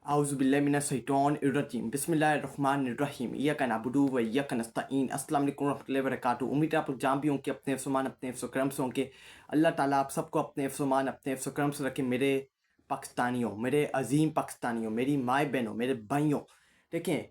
आउज़ुबिल्लाहिमिनश्शैतानिर्रजीम बिस्मिल्लाहिर्रहमानिर्रहीम इय्याका नअबुदु व इय्याका नस्तईन। अस्सलाम वालेकुम रहमतुल्लाहि व बरकातुहू। उम्मीद है आप लोग जहाँ भी होंगे अपने हिफ्ज़-ओ-मान अपने हिफ्ज़-ओ-करम से होंगे। अल्लाह ताला आप सबको अपने हिफ्ज़-ओ-मान अपने हिफ्ज़-ओ-करम से रखे। मेरे पाकिस्तानियों, मेरे अज़ीम पाकिस्तानियों, मेरी माए बहनों, मेरे भाइयों, देखें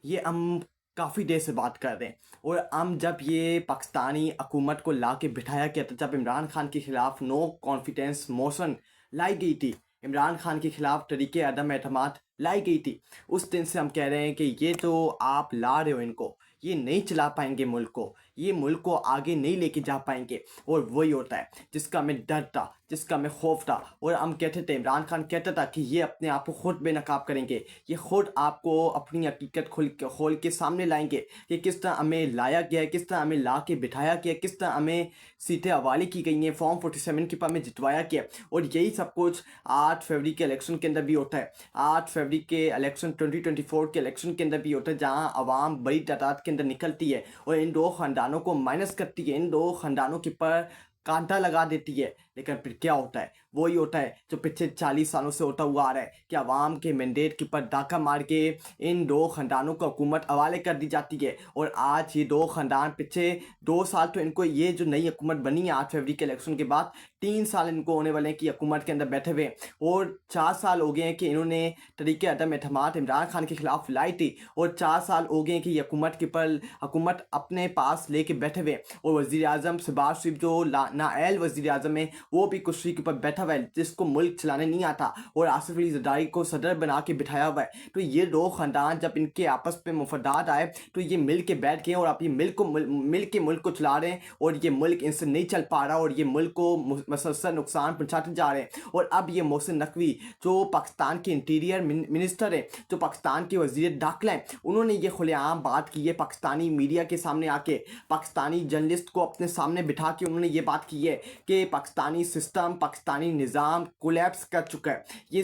ये हम काफ़ी देर से बात कर रहे हैं और हम जब ये पाकिस्तानी हुकूमत को ला के बिठाया गया था, जब इमरान खान के ख़िलाफ़ नो कॉन्फिडेंस मोशन लाई गई थी, इमरान खान के ख़िलाफ़ तरीके अदम एतमाद लाई गई थी, उस दिन से हम कह रहे हैं कि ये जो आप ला रहे हो इनको, ये नहीं चला पाएंगे मुल्क को, ये मुल्क को आगे नहीं लेके जा पाएंगे। और वही होता है जिसका हमें डर था, जिसका हमें खौफ था। और हम कहते थे, इमरान खान कहता था कि ये अपने आप को खुद बेनकाब करेंगे, ये खुद आपको अपनी हकीकत खोल के सामने लाएंगे कि किस तरह हमें लाया गया है, किस तरह हमें ला के बिठाया गया, किस तरह हमें सीटें हवाले की गई हैं, फॉर्म 47 के पर हमें जितवाया गया। और यही सब कुछ 8 फरवरी के इलेक्शन के अंदर भी होता है। 8 फरवरी के इलेक्शन 2024 के इलेक्शन के अंदर भी होता है, जहाँ आवाम बड़ी तादाद के अंदर निकलती है और इन दो ख़ानदानों को माइनस करती है, इन दो ख़ानदानों के पर कांटा लगा देती है। लेकिन फिर क्या होता है? वही होता है जो पिछले 40 सालों से होता हुआ आ रहा है कि आवाम के मैंडेट के ऊपर डाका मार के इन दो ख़ानदानों को हुकूमत हवाले कर दी जाती है। और आज ये दो ख़ानदान पिछले 2 साल तो इनको, ये जो नई हुकूमत बनी है 8 फरवरी के इलेक्शन के बाद, 3 साल इनको होने वाले हैं कि हुकूमत के अंदर बैठे हुए, और 4 साल हो गए हैं कि इन्होंने तरीके अदम एतमाद इमरान खान के ख़िलाफ़ लाई थी, और 4 साल हो गए हैं कि ये हुकूमत के पर हुकूमत अपने पास लेके बैठे हुए। और वज़ीर आज़म शहबाज शरीफ जो नाअहल वज़ीर आज़म है, वो भी कुर्सी के ऊपर बैठा हुआ है, जिसको मुल्क चलाने नहीं आता, और आसिफ अली ज़रदारी को सदर बना के बिठाया हुआ है। तो ये दो ख़ानदान जब इनके आपस में मुफादात आए तो ये मिल के बैठ गए और आप ये मिल के मुल्क को चला रहे हैं, और ये मुल्क इनसे नहीं चल पा रहा, और ये मुल्क को मुसलसल नुकसान पहुँचाते जा रहे हैं। और अब ये मोहसिन नकवी जो पाकिस्तान के इंटीरियर मिनिस्टर है, जो पाकिस्तान के वज़ीर दाखिला हैं, उन्होंने ये खुलेआम बात की है पाकिस्तानी मीडिया के सामने आके, पाकिस्तानी जर्नलिस्ट को अपने सामने बिठा के उन्होंने ये बात की है कि पाकिस्तानी सिस्टम, पाकिस्तानी निज़ाम कोलैप्स कर चुका है। ये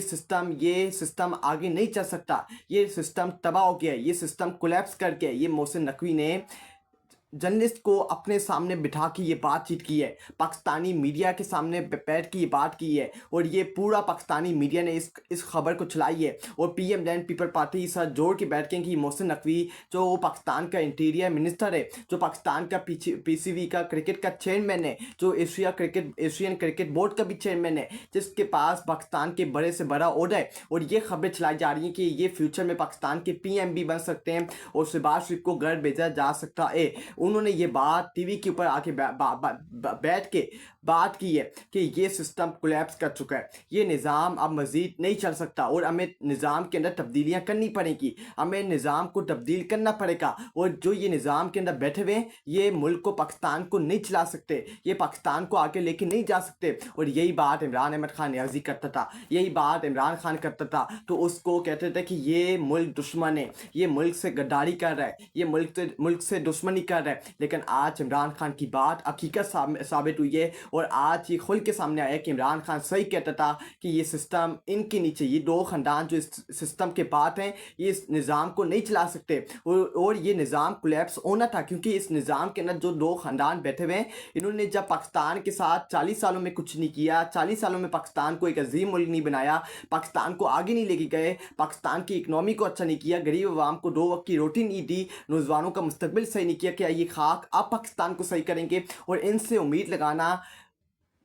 सिस्टम आगे नहीं चल सकता, ये सिस्टम तबाह हो गया है, ये सिस्टम कोलैप्स कर गया है। ये मोहसिन नकवी ने जर्नलिस्ट को अपने सामने बिठा के ये बातचीत की है, पाकिस्तानी मीडिया के सामने बैठ के ये बात की है, और ये पूरा पाकिस्तानी मीडिया ने इस खबर को चलाई है। और पीएम लैंड पीपल पार्टी साथ जोड़ के बैठ के कि मोहसिन नकवी जो पाकिस्तान का इंटीरियर मिनिस्टर है, जो पाकिस्तान का पीसीबी का क्रिकेट का चेयरमैन है, जो एशियन क्रिकेट बोर्ड का भी चेयरमैन है, जिसके पास पाकिस्तान के बड़े से बड़ा ओहदा है, और ये खबरें चलाई जा रही हैं कि ये फ्यूचर में पाकिस्तान के पीएम भी बन सकते हैं और शहबाज शरीफ को घर भेजा जा सकता है। उन्होंने ये बात टीवी के ऊपर आके बैठ के बात की है कि ये सिस्टम कोलैप्स कर चुका है, ये निज़ाम अब मज़ीद नहीं चल सकता, और हमें निज़ाम के अंदर तब्दीलियाँ करनी पड़ेगी, हमें निज़ाम को तब्दील करना पड़ेगा। और जो ये निज़ाम के अंदर बैठे हुए हैं, ये मुल्क को, पाकिस्तान को नहीं चला सकते, ये पाकिस्तान को आगे लेके नहीं जा सकते। और यही बात इमरान अहमद खान नियाज़ी करता था, यही बात इमरान खान करता था, तो उसको कहते थे कि ये मुल्क दुश्मन है, ये मुल्क से गद्दारी कर रहा है, ये मुल्क से दुश्मनी कर रहा है। लेकिन आज इमरान खान की बात हकीकत साबित हुई है, और आज ये खुल के सामने आया कि इमरान खान सही कहता था कि ये सिस्टम इनके नीचे, ये दो ख़ानदान जो इस सिस्टम के बात हैं, ये इस निज़ाम को नहीं चला सकते, और ये निज़ाम कोलैप्स होना था, क्योंकि इस निज़ाम के अंदर जो दो ख़ानदान बैठे हुए हैं, इन्होंने जब पाकिस्तान के साथ 40 सालों में कुछ नहीं किया, 40 सालों में पाकिस्तान को एक अजीम मुल्क नहीं बनाया, पाकिस्तान को आगे नहीं लेके गए, पाकिस्तान की इकनॉमी को अच्छा नहीं किया, गरीब अवाम को 2 वक्त की रोटी नहीं दी, नौजवानों का मुस्तकबिल सही नहीं किया, क्या ये खाक अब पाकिस्तान को सही करेंगे? और इनसे उम्मीद लगाना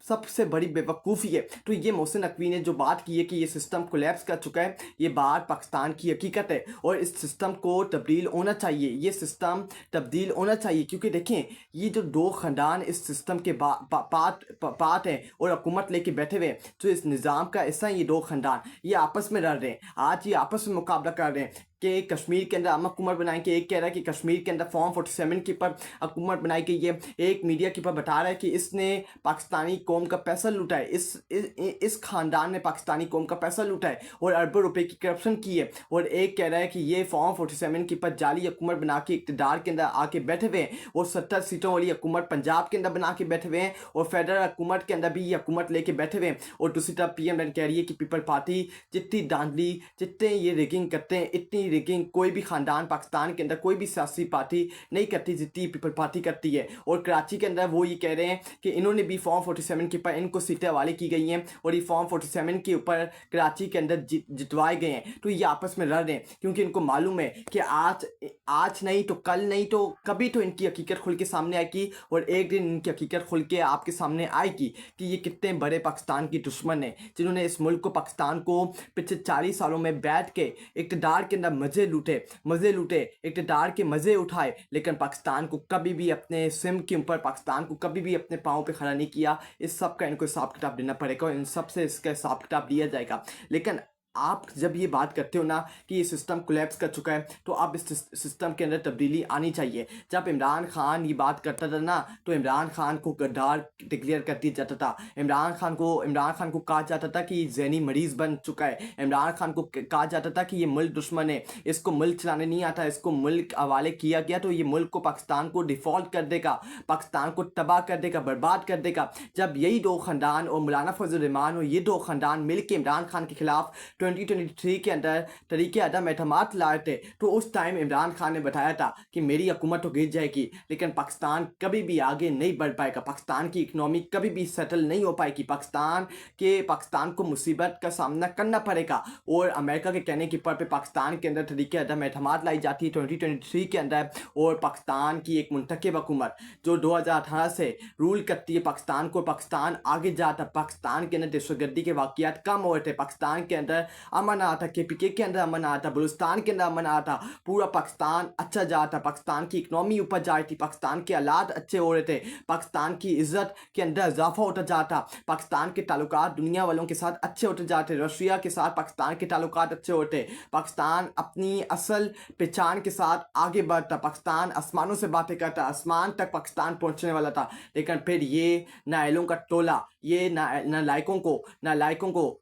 सबसे बड़ी बेवकूफ़ी है। तो ये मोहसिन नकवी ने जो बात की है कि ये सिस्टम कोलैप्स कर चुका है, ये बात पाकिस्तान की हकीकत है, और इस सिस्टम को तब्दील होना चाहिए, ये सिस्टम तब्दील होना चाहिए। क्योंकि देखें, ये जो दो ख़ानदान इस सिस्टम के पार्ट हैं और हुकूमत लेके बैठे हुए हैं, जो इस निज़ाम का हिस्सा है, ये दो ख़ानदान ये आपस में लड़ रहे हैं, आज ये आपस में मुकाबला कर रहे हैं कि कश्मीर के अंदर हम हुकूमत बनाएंगे। एक कह रहा है कि कश्मीर के अंदर फॉर्म 47 के ऊपर हुकूमत बनाई गई है, एक मीडिया के ऊपर बता रहा है कि इसने पाकिस्तानी कौम का पैसा लूटा है, इस ख़ानदान ने पाकिस्तानी कौम का पैसा लूटा है और अरबों रुपए की करप्शन की है। और एक कह रहा है कि ये फॉर्म 47 के ऊपर जाली हुकूमत बना के इक़्तिदार के अंदर आके बैठे हुए हैं, और 70 सीटों वाली हुकूमत पंजाब के अंदर बना के बैठे हुए हैं, और फेडरल हुकूमत के अंदर भी ये हुकूमत लेके बैठे हुए हैं। और दूसरी तरफ पीएम कह रही है कि पीपल पार्टी जितनी धांधली, जितने ये रिगिंग करते हैं, इतनी रिगिंग कोई भी ख़ानदान पाकिस्तान के अंदर कोई भी सियासी पार्टी नहीं करती जितनी पीपल पार्टी करती है। और कराची के अंदर वो ये कह रहे हैं कि इन्होंने भी फॉर्म 47 के ऊपर इनको सीटें हवाले की गई हैं और ये फॉर्म 47 के ऊपर कराची के अंदर जितवाए गए हैं। तो ये आपस में लड़ रहे हैं क्योंकि इनको मालूम है कि आज नहीं तो कल नहीं तो कभी तो इनकी हकीकत खुल के सामने आएगी और एक दिन इनकी हकीकत खुल के आपके सामने आएगी कि ये कितने बड़े पाकिस्तान की दुश्मन हैं, जिन्होंने इस मुल्क को पाकिस्तान को पिछले 40 सालों में बैठ के इक़्तिदार के अंदर मज़े लूटे इक़्तिदार के मज़े उठाए, लेकिन पाकिस्तान को कभी भी अपने सिम के ऊपर पाकिस्तान को कभी भी अपने पाँव पे खड़ा नहीं किया। इस सब का इनको हिसाब किताब देना पड़ेगा और इन सब से इसका हिसाब किताब लिया जाएगा। लेकिन आप जब ये बात करते हो ना कि ये सिस्टम कोलैप्स कर चुका है, तो अब इस सिस्टम के अंदर तब्दीली आनी चाहिए। जब इमरान खान ये बात करता था ना, तो इमरान खान को गद्दार डिक्लेयर कर दिया जाता था। इमरान खान को कहा जाता था कि ये ज़हनी मरीज़ बन चुका है। इमरान खान को कहा जाता था कि ये मुल्क दुश्मन है, इसको मुल्क चलाने नहीं आता, इसको मुल्क हवाले किया गया तो ये मुल्क को पाकिस्तान को डिफ़ॉल्ट कर देगा, पाकिस्तान को तबाह कर देगा, बर्बाद कर देगा। जब यही दो ख़ानदान और मौलाना फजल रहमान और ये दो ख़ानदान मिल के इमरान खान के ख़िलाफ़ 2023 के अंदर तरीके अदम एतमाद लाए थे, तो उस टाइम इमरान खान ने बताया था कि मेरी हुकूमत तो गिर जाएगी लेकिन पाकिस्तान कभी भी आगे नहीं बढ़ पाएगा, पाकिस्तान की इकनॉमी कभी भी सेटल नहीं हो पाएगी, पाकिस्तान को मुसीबत का सामना करना पड़ेगा। और अमेरिका के कहने के पर पे पाकिस्तान के अंदर तरीके अदम एतमाद लाई जाती है 2023 के अंदर। और पाकिस्तान की एक मुंतखब हुकूमत जो 2018 से रूल करती है पाकिस्तान को, पाकिस्तान आगे जाता, पाकिस्तान के अंदर दहशतगर्दी के वाक़यात कम हो रहे थे, पाकिस्तान के अंदर अमन आता, KPK के अंदर अमन आता, बलूचिस्तान के अंदर अमन आता, पूरा पाकिस्तान अच्छा जाता, पाकिस्तान की इकनॉमी ऊपर जा रही थी, पाकिस्तान के हालात अच्छे हो रहे थे, पाकिस्तान की इज़्ज़त के अंदर इजाफा होता जाता, पाकिस्तान के ताल्लुकात दुनिया वालों के साथ अच्छे होते जाते, रशिया के साथ पाकिस्तान के ताल्लुकात अच्छे होते, पाकिस्तान अपनी असल पहचान के साथ आगे बढ़ता, पाकिस्तान आसमानों से बातें करता, आसमान तक पाकिस्तान पहुँचने वाला था। लेकिन फिर ये नाअहलों का टोला, ये नालायकों को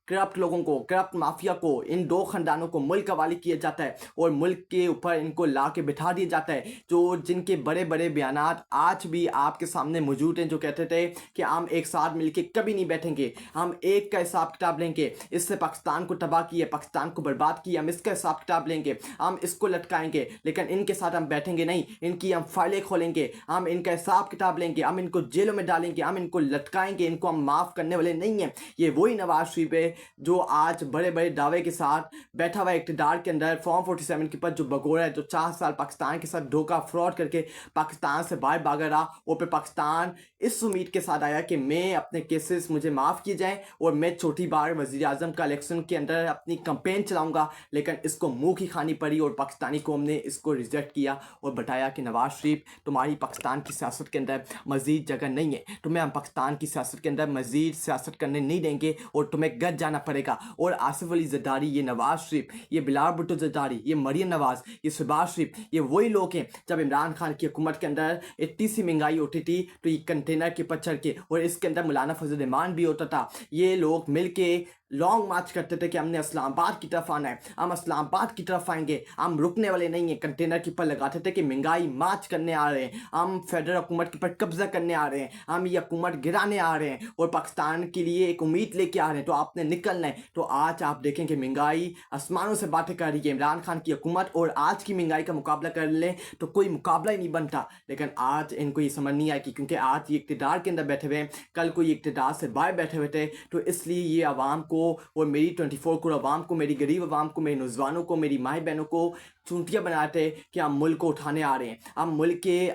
करप्ट लोगों को, करप्ट माफिया को, इन दो ख़ानदानों को मुल्क हवाले किया जाता है और मुल्क के ऊपर इनको ला के बिठा दिया जाता है, जो जिनके बड़े बड़े बयानात आज भी आपके सामने मौजूद हैं, जो कहते थे कि हम एक साथ मिलके कभी नहीं बैठेंगे, हम एक का हिसाब किताब लेंगे, इससे पाकिस्तान को तबाह किया, पाकिस्तान को बर्बाद किया, हम इसका हिसाब किताब लेंगे, हम इसको लटकाएंगे, लेकिन इनके साथ हम बैठेंगे नहीं, इनकी हम फाइलें खोलेंगे, हम इनका हिसाब किताब लेंगे, हम इनको जेलों में डालेंगे, हम इनको लटकाएंगे, इनको हम माफ़ करने वाले नहीं हैं। ये वही नवाज शरीफ है जो आज बड़े बड़े दावे के साथ बैठा हुआ इक़्तिदार के अंदर फॉर्म 47 के ऊपर जो भगोड़ा है, जो 4 साल पाकिस्तान के साथ धोखा फ्रॉड करके पाकिस्तान से बाहर भागा रहा, और फिर पाकिस्तान इस उम्मीद के साथ आया कि मैं अपने केसेस मुझे माफ़ किए जाएं और मैं चौथी बार वज़ीर आज़म का इलेक्शन के अंदर अपनी कैंपेन चलाऊंगा, लेकिन इसको मुँह की खानी पड़ी और पाकिस्तानी कौम ने इसको रिजेक्ट किया और बताया कि नवाज शरीफ तुम्हारी पाकिस्तान की सियासत के अंदर मज़ीद जगह नहीं है, तुम्हें हम पाकिस्तान की सियासत के अंदर मज़ीद सियासत करने नहीं देंगे और तुम्हें गद जाना पड़ेगा। और आसिफ अली जरदारी, ये नवाज शरीफ, ये बिलाल भुट्टो जरदारी, ये मरियम नवाज, ये शहबाज शरीफ, ये वही लोग हैं जब इमरान खान की हुकूमत के अंदर इतनी सी महंगाई होती थी तो ये कंटेनर के ऊपर चढ़ के, और इसके अंदर मौलाना फजल रहमान भी होता था, ये लोग मिल के लॉन्ग मार्च करते थे कि हमने इस्लामाबाद की तरफ आना है, हम इस्लामाबाद की तरफ आएंगे, हम रुकने वाले नहीं हैं। कंटेनर के ऊपर लगाते थे कि महंगाई मार्च करने आ रहे हैं, हम फेडरल हुकूमत के ऊपर कब्जा करने आ रहे हैं, हम ये हुकूमत गिराने आ रहे हैं और पाकिस्तान के लिए एक उम्मीद लेके आ रहे हैं, तो आपने निकलना है। तो आज आप देखें कि महंगाई आसमानों से बातें कर रही है इमरान खान की हुकूमत, और आज की महंगाई का मुकाबला कर लें तो कोई मुकाबला ही नहीं बनता। लेकिन आज इनको ये समझ नहीं आएगी क्योंकि आज ये इक़्तिदार के अंदर बैठे हुए हैं, कल को ये इक़्तिदार से बाहर बैठे हुए थे, तो इसलिए ये आवाम को और मेरी 24 करोड़ आवाम को, मेरी गरीब आवाम को, मेरे नौजवानों को, मेरी माँ बहनों को चूंटियाँ बनाते कि हम मुल्क को उठाने आ रहे हैं, हम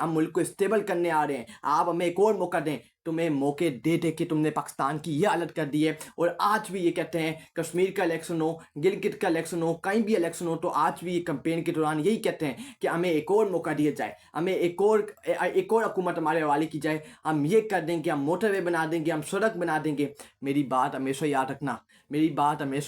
मुल्क को स्टेबल करने आ रहे हैं, आप हमें एक और मौका दें। तुम्हें मौके दे दे के तुमने पाकिस्तान की ये हालत कर दी है। और आज भी ये कहते हैं कश्मीर का इलेक्शन हो, गिलगित का इलेक्शन हो, कहीं भी इलेक्शन हो, तो आज भी ये कैंपेन के दौरान यही कहते हैं कि हमें एक और मौका दिया जाए, हमें एक और हुकूमत हमारे हवाले की जाए, हम ये कर देंगे, हम मोटरवे बना देंगे, हम सड़क बना देंगे। मेरी बात हमेशा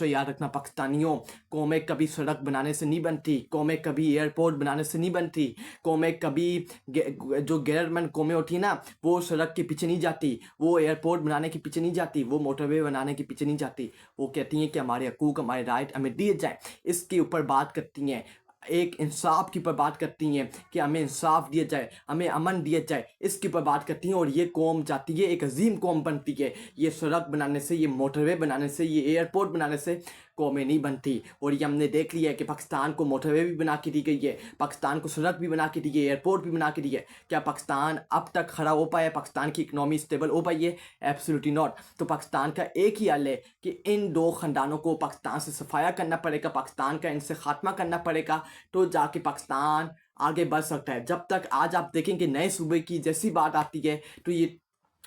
याद रखना पाकिस्तानियों, कौमें कभी सड़क बनाने से नहीं बनती, कौमें कभी एयरपोर्ट बनाने से नहीं बनती, कौमें कभी जो गैरमंद कौमें होती है ना, वो सड़क के पीछे नहीं जाती, वो एयरपोर्ट बनाने के पीछे नहीं जाती, वो मोटरवे बनाने के पीछे नहीं जाती। वो कहती हैं कि हमारे हकूक़, हमारे राइट हमें दिए जाए, इसके ऊपर बात करती हैं, एक इंसाफ के ऊपर बात करती हैं कि हमें इंसाफ दिया जाए, हमें अमन दिया जाए, इसके ऊपर बात करती हैं। और ये कौम जाती है, एक अजीम कौम बनती है। ये सड़क बनाने से, ये मोटरवे बनाने से, ये एयरपोर्ट बनाने से कौमें नहीं बनती। और ये हमने देख लिया है कि पाकिस्तान को मोटरवे भी बना के दी गई है, पाकिस्तान को सड़क भी बना के दी है, एयरपोर्ट भी बना के दी है। क्या पाकिस्तान अब तक खड़ा हो पाया? पाकिस्तान की इकनॉमी स्टेबल हो पाई है? Absolutely not. तो पाकिस्तान का एक ही हल है कि इन दो ख़ानदानों को पाकिस्तान से सफाया करना पड़ेगा, पाकिस्तान का इनसे खात्मा करना पड़ेगा, तो जाके पाकिस्तान आगे बढ़ सकता है। जब तक आज आप देखेंगे नए सूबे की जैसी बात आती है तो ये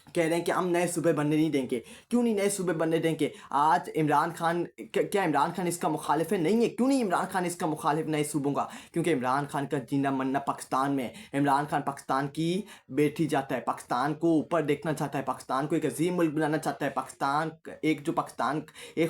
कह रहे हैं कि हम नए सूबे बनने नहीं देंगे। क्यों नहीं नए सूबे बनने देंगे? आज इमरान खान, क्या इमरान खान इसका मुखालिफ है? नहीं है। क्यों नहीं इमरान खान इसका मुखालिफ नए सूबों का? क्योंकि इमरान खान का जीना मरना पाकिस्तान में है। इमरान खान पाकिस्तान की बेटी जाता है, पाकिस्तान को ऊपर देखना चाहता है, पाकिस्तान को एक अजीम मुल्क बनाना चाहता है। पाकिस्तान एक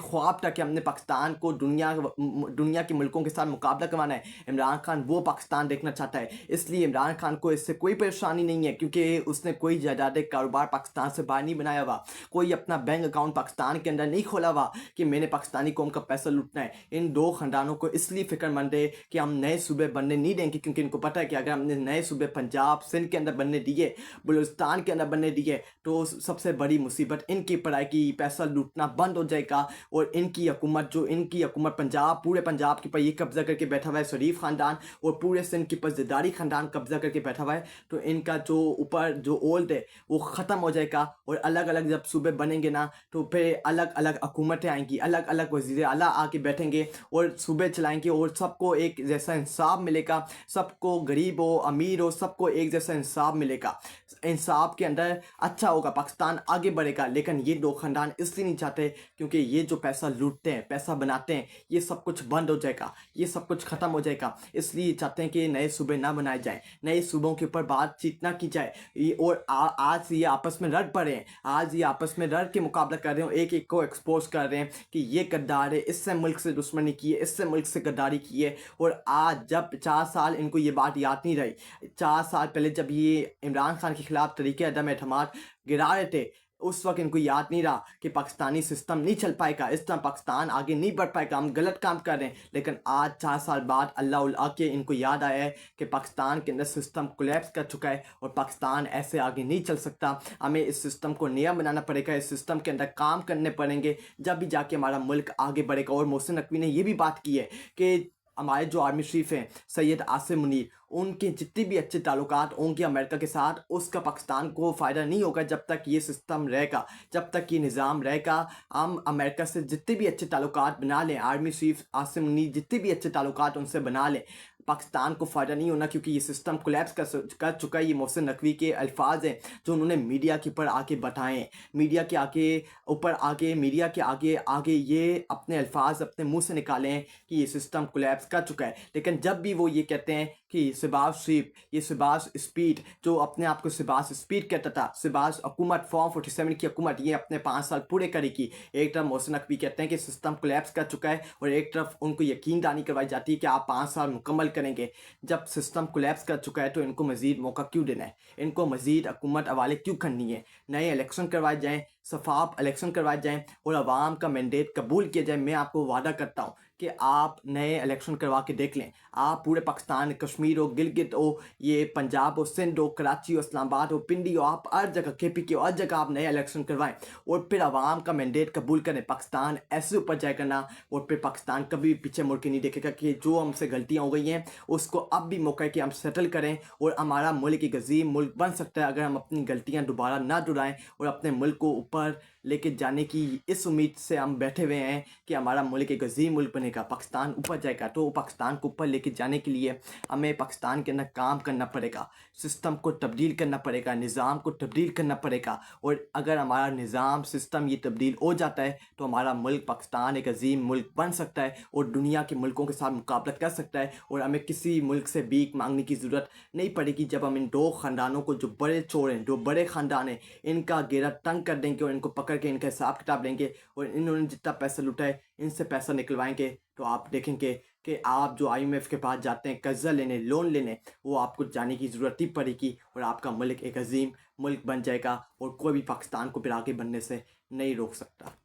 ख्वाब था कि हमने पाकिस्तान को दुनिया के मुल्कों के साथ मुकाबला करवाना है। इमरान खान वो पाकिस्तान देखना चाहता है। इसलिए इमरान खान को इससे कोई परेशानी नहीं है, क्योंकि उसने कोई जायदाद कारोबार पाकिस्तान से बाहर नहीं बनाया हुआ, कोई अपना बैंक अकाउंट पाकिस्तान के अंदर नहीं खोला हुआ कि मैंने पाकिस्तानी कौम का पैसा लूटना है। इन दो खानदानों को इसलिए फिक्रमंद है कि हम नए सूबे बनने नहीं देंगे, क्योंकि इनको पता है कि अगर हमने नए सूबे पंजाब सिंध के अंदर बनने दिए, बलूचिस्तान के अंदर बनने दिए, तो सबसे बड़ी मुसीबत इनकी पढ़ाई की, पैसा लूटना बंद हो जाएगा। और इनकी हुकूमत पंजाब, पूरे पंजाब के ऊपर ये कब्जा करके बैठा हुआ है शरीफ खानदान, और पूरे सिंध के ऊपर ज़रदारी खानदान कब्जा करके बैठा हुआ है। तो इनका जो ऊपर जो ओल्ड है वो ख़त्म हो जाएगा। और अलग अलग जब सूबे बनेंगे ना, तो फिर अलग अलग हुकूमतें आएंगी, अलग अलग वज़ीर आला आके बैठेंगे और सूबे चलाएंगे, और सबको एक जैसा इंसाफ मिलेगा। सबको, गरीब हो अमीर हो, सबको एक जैसा इंसाफ मिलेगा। इंसाफ के अंदर अच्छा होगा, पाकिस्तान आगे बढ़ेगा। लेकिन ये दो खानदान इसलिए नहीं चाहते क्योंकि ये जो पैसा लूटते हैं, पैसा बनाते हैं, ये सब कुछ बंद हो जाएगा, ये सब कुछ ख़त्म हो जाएगा। इसलिए चाहते हैं कि नए सूबे ना बनाए जाएं, नए सूबों के ऊपर बातचीत ना की जाए। और आज ये आपस में लड़ पड़े हैं, आज ये आपस में लड़ के मुकाबला कर रहे हैं, एक एक को एक्सपोज कर रहे हैं कि ये गद्दार है, इससे मुल्क से दुश्मनी की है, इससे मुल्क से गद्दारी की है। और आज जब 4 साल इनको ये बात याद नहीं रही, 4 साल पहले जब ये इमरान खान के खिलाफ तरीके अदम एतमाद गिरा रहे थे, उस वक्त इनको याद नहीं रहा कि पाकिस्तानी सिस्टम नहीं चल पाएगा, इस तरह पाकिस्तान आगे नहीं बढ़ पाएगा, हम गलत काम कर रहे हैं। लेकिन आज 4 साल बाद अल्लाह के इनको याद आया है कि पाकिस्तान के अंदर सिस्टम कोलैप्स कर चुका है और पाकिस्तान ऐसे आगे नहीं चल सकता। हमें इस सिस्टम को नया बनाना पड़ेगा, इस सिस्टम के अंदर काम करने पड़ेंगे, जब भी जाके हमारा मुल्क आगे बढ़ेगा। और मोहसिन नकवी ने यह भी बात की है कि हमारे जो आर्मी चीफ हैं सैयद आसिम मुनीर, उनके जितने भी अच्छे ताल्लुकात होंगे अमेरिका के साथ, उसका पाकिस्तान को फ़ायदा नहीं होगा जब तक ये सिस्टम रहेगा, जब तक ये निज़ाम रहेगा। हम अमेरिका से जितने भी अच्छे ताल्लुकात बना लें, आर्मी चीफ आसिम मुनीर जितने भी अच्छे ताल्लुकात उनसे बना लें, पाकिस्तान को फ़ायदा नहीं होना, क्योंकि ये सिस्टम कोलैप्स कर चुका है। ये मोहसिन नकवी के अल्फाज हैं जो उन्होंने मीडिया के ऊपर आके बताएं, मीडिया के आगे ये अपने अल्फाज अपने मुंह से निकालें हैं कि ये सिस्टम कोलैप्स कर चुका है। लेकिन जब भी वो ये कहते हैं कि शहबाज स्पीड, जो अपने आप को शहबाज स्पीड कहता था, शहबाज हुकूमत फॉर्म 47 की हुकूमत ये अपने 5 साल पूरे करेगी, एक तरफ मोहसिन नकवी कहते हैं कि सिस्टम कोलैप्स कर चुका है, और एक तरफ उनको यकीन दहानी करवाई जाती है कि आप 5 साल मुकम्मल करेंगे। जब सिस्टम कोलैप्स कर चुका है तो इनको मज़ीद मौका क्यों देना है? इनको मज़ीद हुकूमत हवाले क्यों करनी है? नए इलेक्शन करवाए जाएँ, शफाफ इलेक्शन करवाए जाएँ और आवाम का मैंडेट कबूल किया जाए। मैं आपको वादा करता हूँ कि आप नए इलेक्शन करवा के देख लें। आप पूरे पाकिस्तान, कश्मीर हो, गिलगित हो, ये पंजाब हो, सिंध हो, कराची हो, इस्लामाबाद हो, पिंडी हो, आप हर जगह KPK हो, हर जगह आप नए इलेक्शन करवाएं और फिर आवाम का मैंडेट कबूल करें। पाकिस्तान ऐसे ऊपर जाएगा ना, और फिर पाकिस्तान कभी पीछे मुड़ के नहीं देखेगा कि जो हमसे गलतियाँ हो गई हैं उसको अब भी मौका है कि हम सेटल करें और हमारा मुल्क एक अजीम मुल्क बन सकता है अगर हम अपनी गलतियाँ दोबारा ना दोहराएं और अपने मुल्क को ऊपर लेके जाने की इस उम्मीद से हम बैठे हुए हैं कि हमारा मुल्क एक अजीम मुल्क बनेगा, पाकिस्तान ऊपर जाएगा। तो पाकिस्तान को ऊपर लेके जाने के लिए हमें पाकिस्तान के अंदर काम करना पड़ेगा, सिस्टम को तब्दील करना पड़ेगा, निज़ाम को तब्दील करना पड़ेगा। और अगर हमारा निज़ाम सिस्टम ये तब्दील हो जाता है तो हमारा मुल्क पाकिस्तान एक अजीम मुल्क बन सकता है और दुनिया के मुल्कों के साथ मुकाबला कर सकता है। और हमें किसी मुल्क से भीख मांगने की ज़रूरत नहीं पड़ेगी जब हम इन दो ख़ानदानों को, जो बड़े चोर हैं, जो बड़े ख़ानदान हैं, इनका घेरा तंग कर देंगे और इनको पकड़ के इनका हिसाब किताब लेंगे और इन्होंने जितना पैसा लूटा है इनसे पैसा निकलवाएंगे। तो आप देखेंगे कि आप जो IMF के पास जाते हैं कर्जा लेने, लोन लेने, वो आपको जाने की ज़रूरत ही पड़ेगी और आपका मुल्क एक अजीम मुल्क बन जाएगा और कोई भी पाकिस्तान को फिर आगे बढ़ने से नहीं रोक सकता।